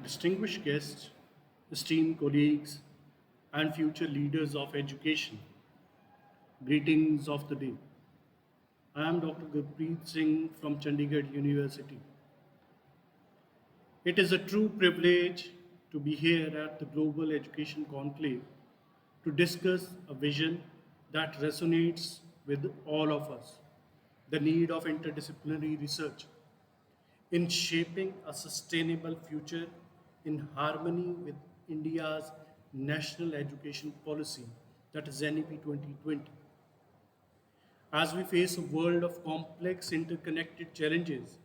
distinguished guests, esteemed colleagues, and future leaders of education, greetings of the day. I am Dr. Gurpreet Singh from Chandigarh University. It is a true privilege to be here at the Global Education Conclave to discuss a vision that resonates with all of us, the need of interdisciplinary research in shaping a sustainable future in harmony with India's national education policy, that is NEP 2020. As we face a world of complex interconnected challenges,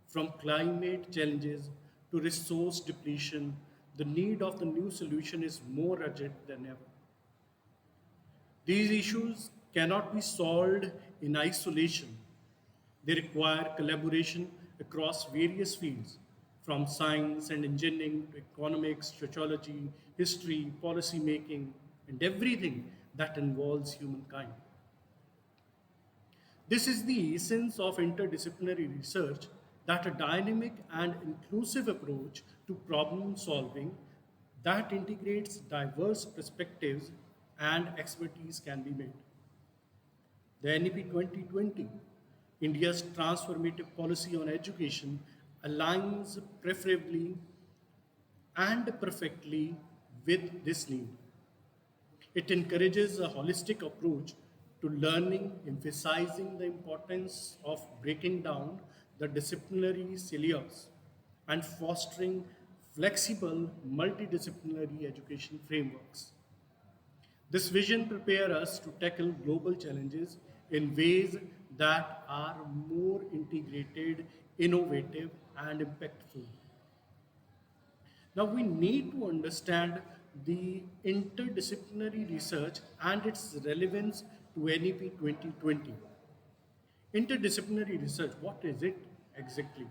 from climate challenges to resource depletion, the need of the new solution is more urgent than ever. These issues cannot be solved in isolation. They require collaboration across various fields, from science and engineering to economics, sociology, history, policy making, and everything that involves humankind. This is the essence of interdisciplinary research, that a dynamic and inclusive approach to problem solving that integrates diverse perspectives and expertise can be made. The NEP 2020, India's transformative policy on education, aligns preferably and perfectly with this need. It encourages a holistic approach to learning, emphasizing the importance of breaking down the disciplinary syllabus and fostering flexible multidisciplinary education frameworks. This vision prepares us to tackle global challenges in ways that are more integrated, innovative, and impactful. Now, we need to understand the interdisciplinary research and its relevance to NEP 2020. Interdisciplinary research, what is it exactly?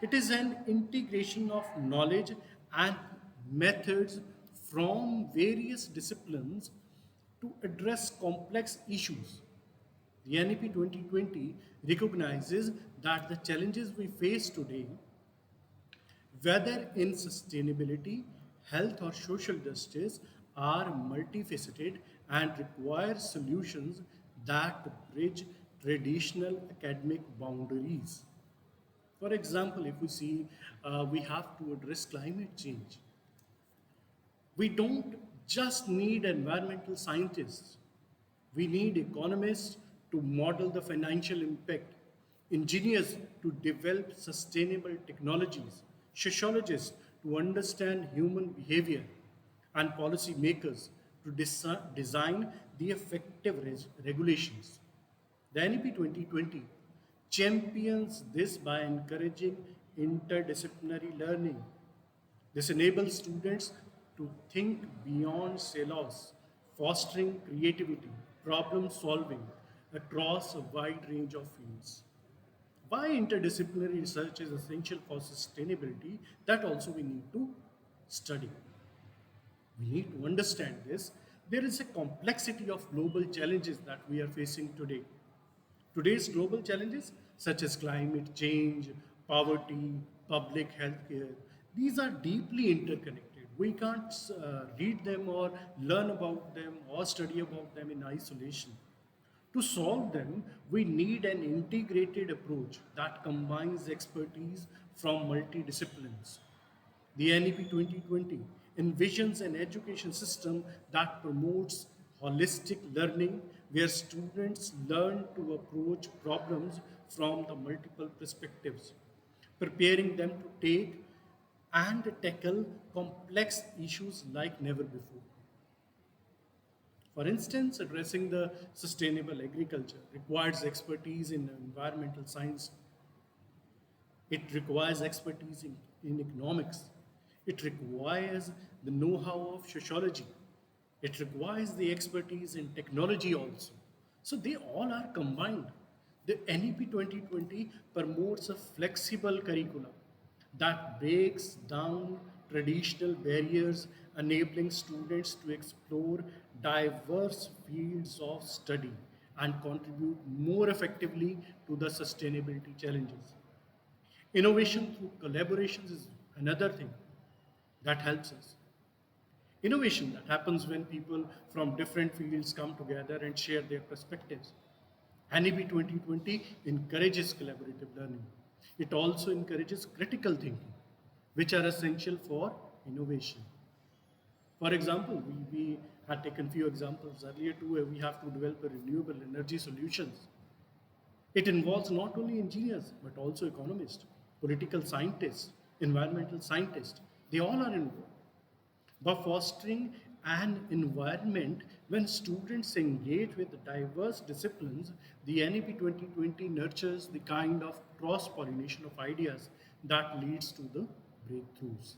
It is an integration of knowledge and methods from various disciplines to address complex issues. The NEP 2020 recognizes that the challenges we face today, whether in sustainability, health, or social justice, are multifaceted and require solutions that bridge traditional academic boundaries. For example, if we see we have to address climate change, we don't just need environmental scientists, we need economists to model the financial impact, engineers to develop sustainable technologies, sociologists to understand human behavior, and policymakers to design the effective regulations. The NEP 2020 champions this by encouraging interdisciplinary learning. This enables students to think beyond syllabus, fostering creativity, problem solving across a wide range of fields. Why interdisciplinary research is essential for sustainability, that also we need to study. We need to understand this. There is a complexity of global challenges that we are facing today. Today's global challenges, such as climate change, poverty, public health care, these are deeply interconnected. We can't read them or learn about them or study about them in isolation. To solve them, we need an integrated approach that combines expertise from multidisciplines. The NEP 2020 envisions an education system that promotes holistic learning, where students learn to approach problems from the multiple perspectives, preparing them to take and tackle complex issues like never before. For instance, addressing the sustainable agriculture requires expertise in environmental science. It requires expertise in economics. It requires the know how of sociology. It requires the expertise in technology also. So they all are combined. The NEP 2020 promotes a flexible curriculum that breaks down traditional barriers, enabling students to explore diverse fields of study and contribute more effectively to the sustainability challenges. Innovation through collaborations is another thing. that helps us. Innovation that happens when people from different fields come together and share their perspectives. NEP 2020 encourages collaborative learning. It also encourages critical thinking, which are essential for innovation. For example, we had taken few examples earlier too, where we have to develop a renewable energy solutions. It involves not only engineers but also economists, political scientists, environmental scientists. They all are involved. By fostering an environment when students engage with diverse disciplines, the NEP 2020 nurtures the kind of cross pollination of ideas that leads to the breakthroughs.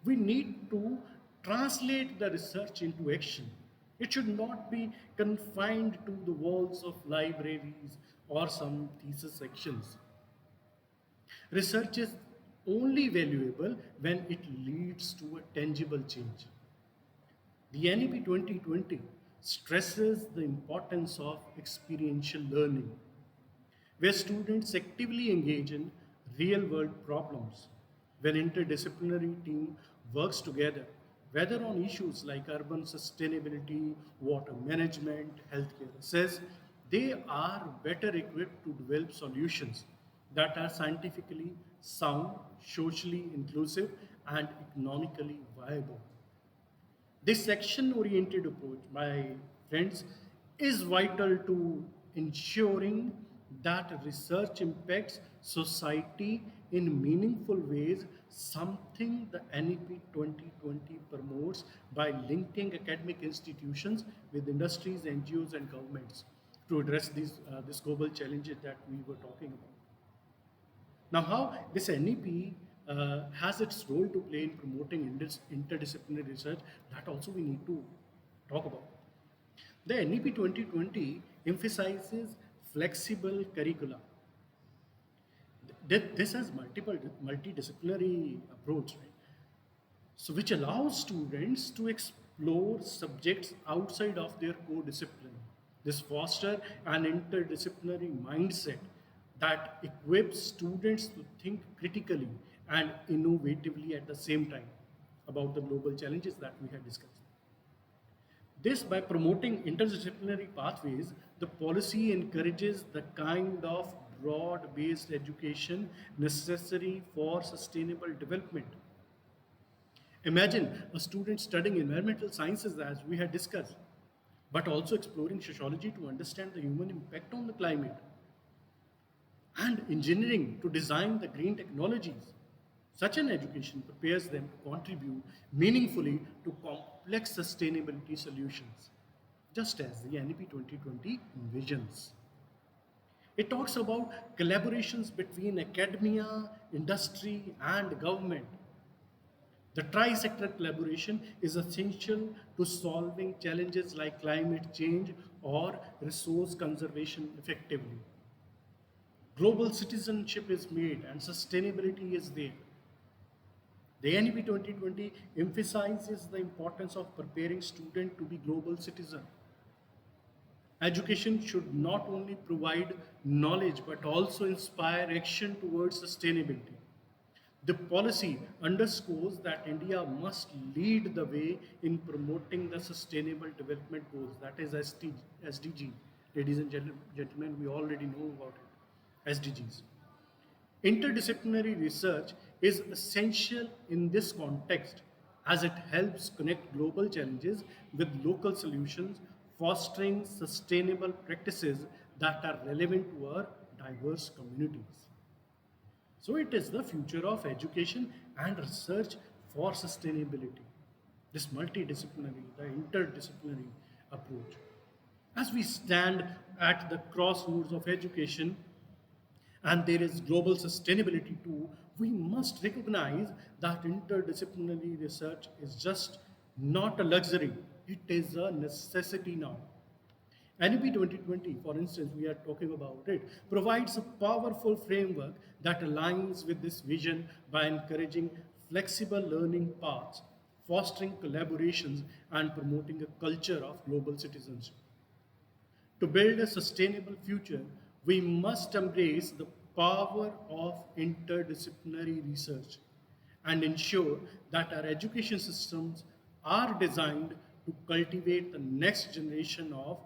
We need to translate the research into action. It should not be confined to the walls of libraries or some thesis sections. Research is only valuable when it leads to a tangible change. The NEP 2020 stresses the importance of experiential learning, where students actively engage in real world problems. When interdisciplinary team works together, whether on issues like urban sustainability, water management, healthcare access, they are better equipped to develop solutions that are scientifically sound, socially inclusive, and economically viable. This section oriented approach, my friends, is vital to ensuring that research impacts society in meaningful ways, something the NEP 2020 promotes by linking academic institutions with industries, NGOs, and governments to address these global challenges that we were talking about. Now, how this NEP has its role to play in promoting interdisciplinary research, that also we need to talk about. The NEP 2020 emphasizes flexible curricula. This has multiple multidisciplinary approach, right? So which allows students to explore subjects outside of their core discipline. This foster an interdisciplinary mindset that equips students to think critically and innovatively at the same time about the global challenges that we had discussed. This, by promoting interdisciplinary pathways, the policy encourages the kind of broad based education necessary for sustainable development. Imagine a student studying environmental sciences, as we had discussed, but also exploring sociology to understand the human impact on the climate, and engineering to design the green technologies. Such an education prepares them to contribute meaningfully to complex sustainability solutions, just as the NEP 2020 envisions. It talks about collaborations between academia, industry, and government. The tri-sector collaboration is essential to solving challenges like climate change or resource conservation effectively. Global citizenship is made and sustainability is there. The NEP 2020 emphasizes the importance of preparing students to be global citizens. Education should not only provide knowledge but also inspire action towards sustainability. The policy underscores that India must lead the way in promoting the Sustainable Development Goals, that is SDG. Ladies and gentlemen, we already know about it. SDGs. Interdisciplinary research is essential in this context as it helps connect global challenges with local solutions, fostering sustainable practices that are relevant to our diverse communities. So it is the future of education and research for sustainability. This multidisciplinary, the interdisciplinary approach. As we stand at the crossroads of education, and there is global sustainability too, we must recognize that interdisciplinary research is just not a luxury, it is a necessity now. NEP 2020, for instance, we are talking about it, provides a powerful framework that aligns with this vision by encouraging flexible learning paths, fostering collaborations, and promoting a culture of global citizenship. To build a sustainable future, we must embrace the power of interdisciplinary research and ensure that our education systems are designed to cultivate the next generation of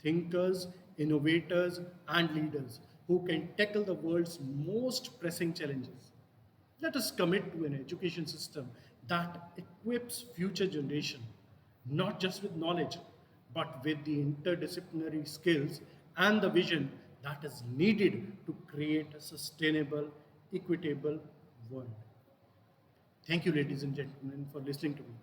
thinkers, innovators, and leaders who can tackle the world's most pressing challenges. Let us commit to an education system that equips future generation not just with knowledge but with the interdisciplinary skills and the vision that is needed to create a sustainable, equitable world. Thank you, ladies and gentlemen, for listening to me.